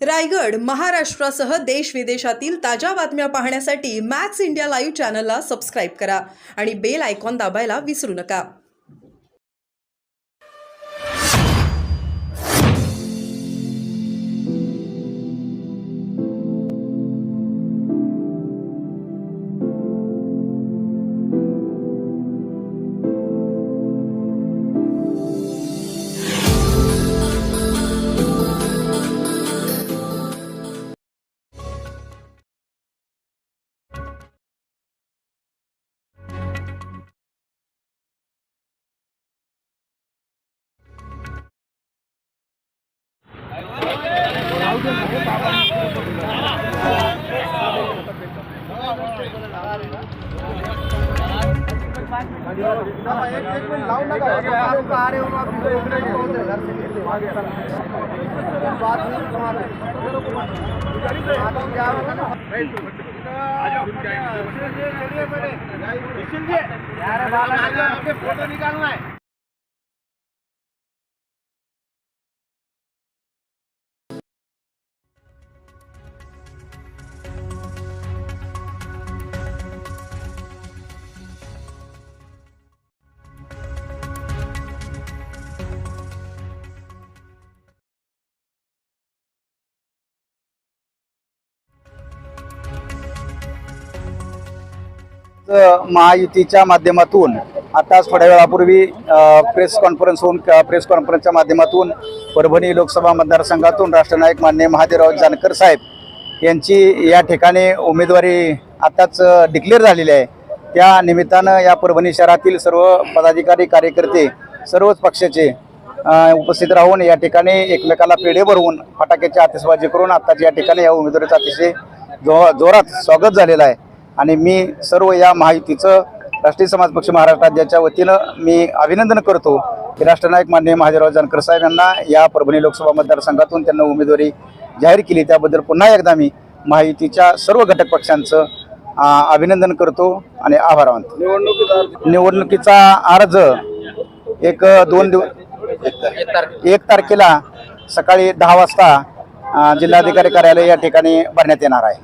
रायगड, महाराष्ट्रासह देश विदेशातील ताज्या बातम्या पाहण्यासाठी मॅक्स इंडिया लाईव्ह चॅनलला सबस्क्राईब करा आणि बेल आयकॉन दाबायला विसरू नका। महायुतीच्या माध्यमातून आताच थोड्या वेळापूर्वी प्रेस कॉन्फरन्सच्या माध्यमातून परभणी लोकसभा मतदारसंघातून राष्ट्रनायक माननीय महादेवराव जानकर साहेब यांची या ठिकाणी उमेदवारी आताच डिक्लेअर झालेली आहे। त्या निमित्तानं या परभणी शहरातील सर्व पदाधिकारी कार्यकर्ते सर्वच पक्षाचे उपस्थित राहून या ठिकाणी एकमेकाला पेढे भरवून फटाक्याची आतिषबाजी करून आताच या ठिकाणी या उमेदवारीचं अतिशय जोरात स्वागत झालेलं आहे। आणि मी सर्व या महायुतीचं राष्ट्रीय समाज पक्ष महाराष्ट्र राज्याच्या वतीनं मी अभिनंदन करतो की राष्ट्रनायक माननीय महादेवराव जानकर साहेब यांना या परभणी लोकसभा मतदारसंघातून त्यांना उमेदवारी जाहीर केली। त्याबद्दल पुन्हा एकदा मी महायुतीच्या सर्व घटक पक्षांचं अभिनंदन करतो आणि आभार मानतो। निवडणुकीचा अर्ज एक तारखेला सकाळी 10 वाजता जिल्हाधिकारी कार्यालय या ठिकाणी भरण्यात येणार आहे।